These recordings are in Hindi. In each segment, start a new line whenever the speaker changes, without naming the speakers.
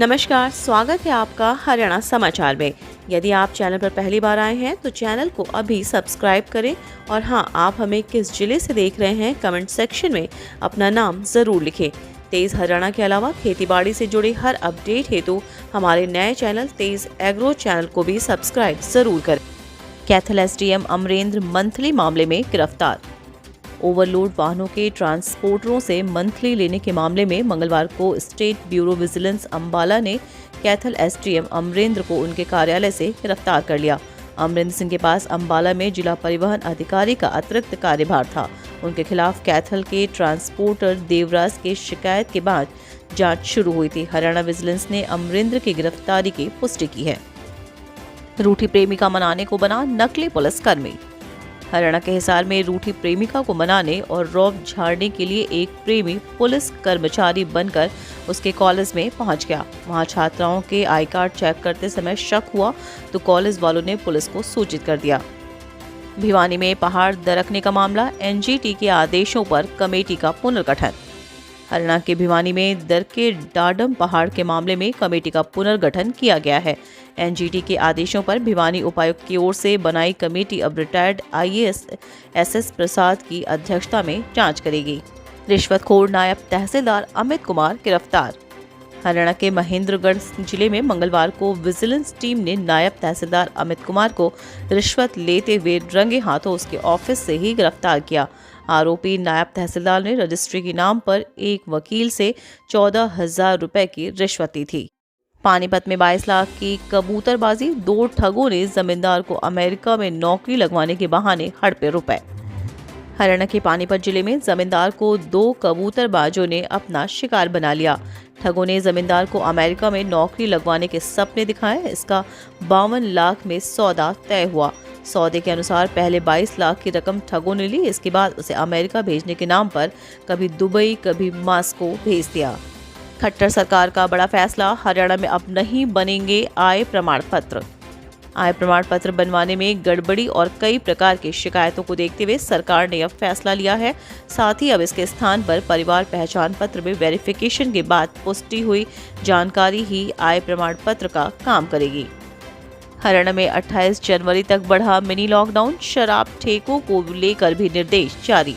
नमस्कार, स्वागत है आपका हरियाणा समाचार में। यदि आप चैनल पर पहली बार आए हैं तो चैनल को अभी सब्सक्राइब करें और हाँ, आप हमें किस जिले से देख रहे हैं कमेंट सेक्शन में अपना नाम जरूर लिखें। तेज हरियाणा के अलावा खेतीबाड़ी से जुड़े हर अपडेट हेतु हमारे नए चैनल तेज एग्रो चैनल को भी सब्सक्राइब जरूर करें। कैथल एसडीएम अमरेंद्र मंथली मामले में गिरफ्तार। ओवरलोड वाहनों के ट्रांसपोर्टरों से मंथली लेने के मामले में मंगलवार को स्टेट ब्यूरो विजिलेंस अंबाला ने कैथल एसडीएम अमरेंद्र को उनके कार्यालय से गिरफ्तार कर लिया। अमरेंद्र सिंह के पास अंबाला में जिला परिवहन अधिकारी का अतिरिक्त कार्यभार था। उनके खिलाफ कैथल के ट्रांसपोर्टर देवराज के शिकायत के बाद जांच शुरू हुई थी। हरियाणा विजिलेंस ने अमरेंद्र की गिरफ्तारी की पुष्टि की है। रूठी प्रेमिका मनाने को बना नकली पुलिसकर्मी। हरियाणा के हिसार में रूठी प्रेमिका को मनाने और रौब झाड़ने के लिए एक प्रेमी पुलिस कर्मचारी बनकर उसके कॉलेज में पहुंच गया। वहां छात्राओं के आई कार्ड चेक करते समय शक हुआ तो कॉलेज वालों ने पुलिस को सूचित कर दिया। भिवानी में पहाड़ दरकने का मामला, एनजीटी के आदेशों पर कमेटी का पुनर्गठन। हरियाणा के भिवानी में दरके डाडम पहाड़ के मामले में कमेटी का पुनर्गठन किया गया है। एनजीटी के आदेशों पर भिवानी उपायुक्त की ओर से बनाई कमेटी अब रिटायर्ड आईएएस एसएस प्रसाद की अध्यक्षता में जांच करेगी। रिश्वतखोर नायब तहसीलदार अमित कुमार गिरफ्तार। हरियाणा के महेंद्रगढ़ जिले में मंगलवार को विजिलेंस टीम ने नायब तहसीलदार अमित कुमार को रिश्वत लेते हुए रंगे हाथों उसके ऑफिस से ही गिरफ्तार किया। आरोपी नायब तहसीलदार ने रजिस्ट्री के नाम पर एक वकील से 14,000 रुपए की रिश्वत ली थी। पानीपत में 22 लाख की कबूतरबाजी, 2 ठगों ने जमींदार को अमेरिका में नौकरी लगवाने के बहाने हड़पे रुपए। हरियाणा के पानीपत जिले में जमींदार को 2 कबूतरबाजों ने अपना शिकार बना लिया। ठगों ने जमींदार को अमेरिका में नौकरी लगवाने के सपने दिखाए। इसका 52 लाख में सौदा तय हुआ। सौदे के अनुसार पहले 22 लाख की रकम ठगों ने ली। इसके बाद उसे अमेरिका भेजने के नाम पर कभी दुबई कभी मास्को भेज दिया। खट्टर सरकार का बड़ा फैसला, हरियाणा में अब नहीं बनेंगे आय प्रमाण पत्र। आय प्रमाण पत्र बनवाने में गड़बड़ी और कई प्रकार की शिकायतों को देखते हुए सरकार ने अब फैसला लिया है। साथ ही अब इसके स्थान पर परिवार पहचान पत्र में वेरिफिकेशन के बाद पुष्टि हुई जानकारी ही आय प्रमाण पत्र का काम करेगी। हरियाणा में 28 जनवरी तक बढ़ा मिनी लॉकडाउन, शराब ठेकों को लेकर भी निर्देश जारी।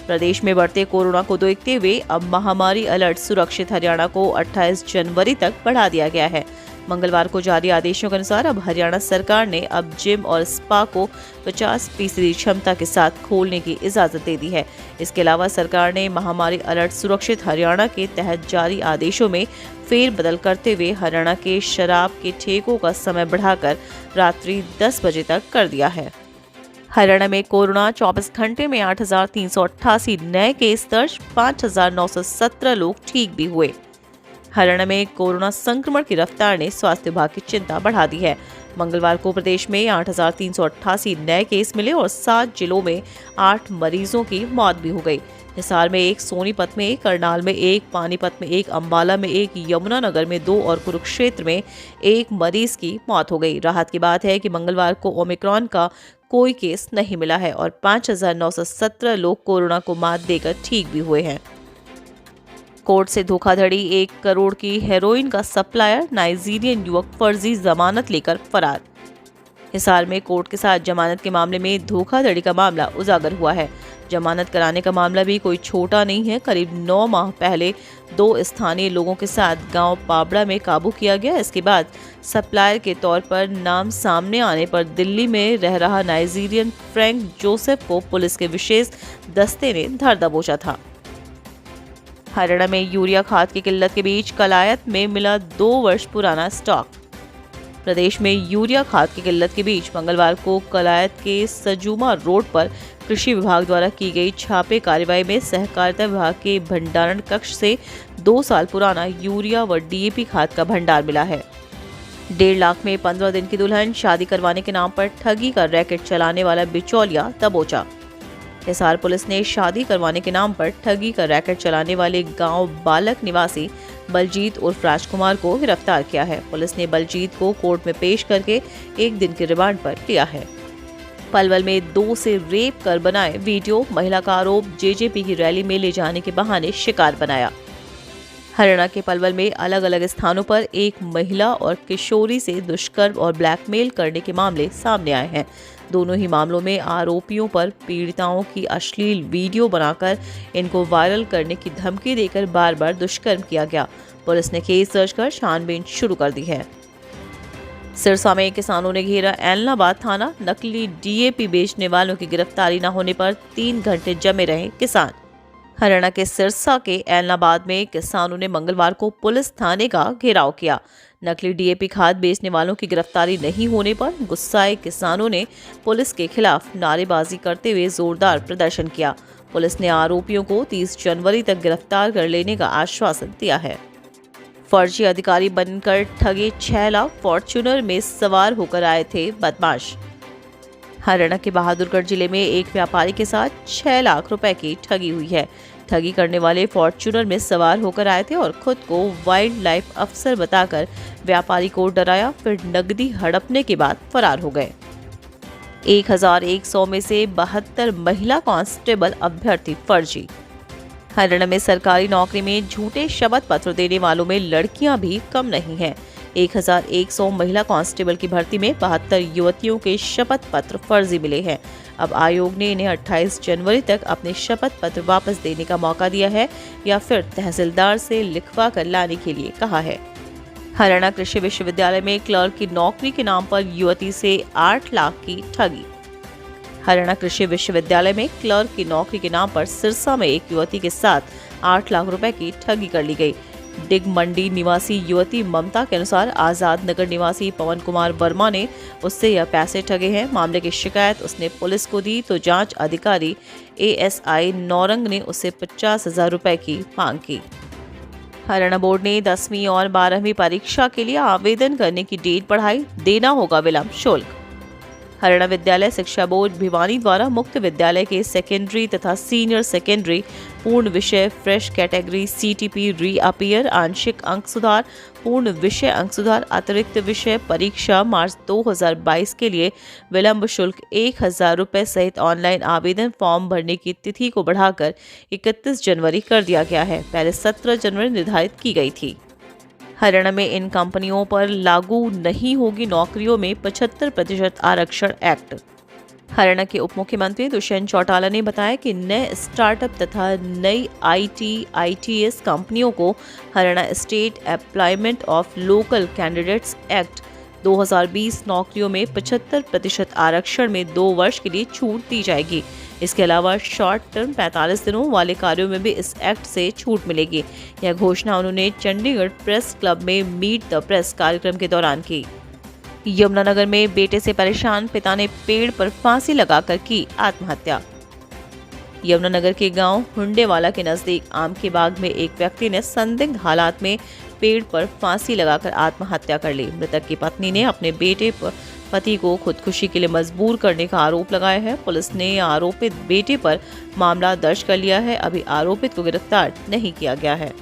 प्रदेश में बढ़ते कोरोना को देखते हुए अब महामारी अलर्ट सुरक्षित हरियाणा को 28 जनवरी तक बढ़ा दिया गया है। मंगलवार को जारी आदेशों के अनुसार अब हरियाणा सरकार ने अब जिम और स्पा को 50% क्षमता के साथ खोलने की इजाजत दे दी है। इसके अलावा सरकार ने महामारी अलर्ट सुरक्षित हरियाणा के तहत जारी आदेशों में फेरबदल करते हुए हरियाणा के शराब के ठेकों का समय बढ़ाकर रात्रि 10 बजे तक कर दिया है। हरियाणा में कोरोना 24 घंटे में 8,388 नए केस दर्ज, 5,917 लोग ठीक भी हुए। हरियाणा में कोरोना संक्रमण की रफ्तार ने स्वास्थ्य विभाग की चिंता बढ़ा दी है। मंगलवार को प्रदेश में 8,388 नए केस मिले और 7 जिलों में 8 मरीजों की मौत भी हो गई। हिसार में 1, सोनीपत में 1, करनाल में 1, पानीपत में 1, अंबाला में 1, यमुनानगर में 2 और कुरुक्षेत्र में 1 मरीज की मौत हो गई। राहत की बात है कि मंगलवार को ओमिक्रॉन का कोई केस नहीं मिला है और 5,917 लोग कोरोना को मात देकर ठीक भी हुए हैं। कोर्ट से धोखाधड़ी, 1 करोड़ की हेरोइन का सप्लायर, नाइजीरियन युवक फर्जी जमानत लेकर फरार। हिसार में कोर्ट के साथ जमानत के मामले में धोखाधड़ी का मामला उजागर हुआ है। जमानत कराने का मामला भी कोई छोटा नहीं है। करीब 9 माह पहले 2 स्थानीय लोगों के साथ गांव पाबड़ा में काबू किया गया। इसके बाद सप्लायर के तौर पर नाम सामने आने पर दिल्ली में रह रहा नाइजीरियन फ्रैंक जोसेफ को पुलिस के विशेष दस्ते ने धर दबोचा था। हरियाणा में यूरिया खाद की किल्लत के बीच कलायत में मिला 2 वर्ष पुराना स्टॉक। प्रदेश में यूरिया खाद की किल्लत के बीच मंगलवार को कलायत के सजूमा रोड पर कृषि विभाग द्वारा की गई छापे कार्रवाई में सहकारिता विभाग के भंडारण कक्ष से 2 साल पुराना यूरिया व डीएपी खाद का भंडार मिला है। 1.5 लाख में 15 दिन की दुल्हन, शादी करवाने के नाम पर ठगी का रैकेट चलाने वाला बिचौलिया दबोचा। हिसार पुलिस ने शादी करवाने के नाम पर ठगी का रैकेट चलाने वाले गांव बालक निवासी बलजीत उर्फ राजकुमार को गिरफ्तार किया है। पुलिस ने बलजीत को कोर्ट में पेश करके 1 दिन के रिमांड पर लिया है। पलवल में 2 से रेप कर बनाए वीडियो, महिला का आरोप जेजेपी की रैली में ले जाने के बहाने शिकार बनाया। हरियाणा के पलवल में अलग अलग स्थानों पर एक महिला और किशोरी से दुष्कर्म और ब्लैकमेल करने के मामले सामने आए हैं। दोनों ही मामलों में आरोपियों पर पीड़िताओं की अश्लील वीडियो बनाकर इनको वायरल करने की धमकी देकर बार बार दुष्कर्म किया गया। पुलिस ने केस दर्ज कर छानबीन शुरू कर दी है। सिरसा में किसानों ने घेरा ऐलनाबाद थाना। नकली डीएपी बेचने वालों की गिरफ्तारी न होने पर 3 घंटे जमे रहे किसान। हरियाणा के सिरसा के ऐलनाबाद में किसानों ने मंगलवार को पुलिस थाने का घेराव किया। नकली डीएपी खाद बेचने वालों की गिरफ्तारी नहीं होने पर गुस्साए किसानों ने पुलिस के खिलाफ नारेबाजी करते हुए जोरदार प्रदर्शन किया। पुलिस ने आरोपियों को 30 जनवरी तक गिरफ्तार कर लेने का आश्वासन दिया है। फर्जी अधिकारी बनकर ठगे 6 लाख। फॉर्च्यूनर में सवार होकर आए थे बदमाश। हरियाणा के बहादुरगढ़ जिले में एक व्यापारी के साथ 6 लाख रुपए की ठगी हुई है। ठगी करने वाले फॉर्च्यूनर में सवार होकर आए थे और खुद को वाइल्ड लाइफ अफसर बताकर व्यापारी को डराया, फिर नकदी हड़पने के बाद फरार हो गए। 1100 में से 72 महिला कांस्टेबल अभ्यर्थी फर्जी। हरियाणा में सरकारी नौकरी में झूठे शपथ पत्र देने वालों में लड़कियां भी कम नहीं हैं। 1100 महिला कांस्टेबल की भर्ती में 72 युवतियों के शपथ पत्र फर्जी मिले हैं। अब आयोग ने इन्हें 28 जनवरी तक अपने शपथ पत्र वापस देने का मौका दिया है या फिर तहसीलदार से लिखवा कर लाने के लिए कहा है। हरियाणा कृषि विश्वविद्यालय में क्लर्क की नौकरी के नाम पर युवती से 8 लाख की ठगी। हरियाणा कृषि विश्वविद्यालय में क्लर्क की नौकरी के नाम पर सिरसा में एक युवती के साथ 8 लाख रुपए की ठगी कर ली गई। डिग मंडी निवासी युवती ममता के अनुसार आजाद नगर निवासी पवन कुमार वर्मा ने उससे यह पैसे ठगे हैं। मामले की शिकायत उसने पुलिस को दी तो जांच अधिकारी एएसआई नौरंग ने उससे 50,000 रुपए की मांग की। हरियाणा बोर्ड ने 10वीं और 12वीं परीक्षा के लिए आवेदन करने की डेट बढ़ाई। देना होगा विलंब शुल्क। हरियाणा विद्यालय शिक्षा बोर्ड भिवानी द्वारा मुक्त विद्यालय के सेकेंडरी तथा सीनियर सेकेंडरी पूर्ण विषय फ्रेश कैटेगरी सीटीपी रीअपियर आंशिक अंक सुधार पूर्ण विषय अंक सुधार अतिरिक्त विषय परीक्षा मार्च 2022 के लिए विलंब शुल्क 1,000 रुपये सहित ऑनलाइन आवेदन फॉर्म भरने की तिथि को बढ़ाकर 31 जनवरी कर दिया गया है। पहले 17 जनवरी निर्धारित की गई थी। हरियाणा में इन कंपनियों पर लागू नहीं होगी नौकरियों में 75% आरक्षण एक्ट। हरियाणा के उप मुख्यमंत्री दुष्यंत चौटाला ने बताया कि नए स्टार्टअप तथा नई आईटीएस कंपनियों को Haryana state employment of local candidates act 2020 नौकरियों में 75% आरक्षण में 2 वर्ष के लिए छूट दी जाएगी। इसके अलावा शॉर्ट टर्म 45 दिनों वाले कार्यों में भी इस एक्ट से छूट मिलेगी। यह घोषणा उन्होंने चंडीगढ़ प्रेस क्लब में मीट द प्रेस कार्यक्रम के दौरान की। यमुनानगर में बेटे से परेशान पिता ने पेड़ पर फांसी लगाकर की आत्महत्या। यमुनानगर के गांव हुंडेवाला के नजदीक आम के बाग में एक व्यक्ति ने संदिग्ध हालात में पेड़ पर फांसी लगाकर आत्महत्या कर ली। मृतक की पत्नी ने अपने पति को खुदकुशी के लिए मजबूर करने का आरोप लगाया है। पुलिस ने आरोपित बेटे पर मामला दर्ज कर लिया है। अभी आरोपित को गिरफ्तार नहीं किया गया है।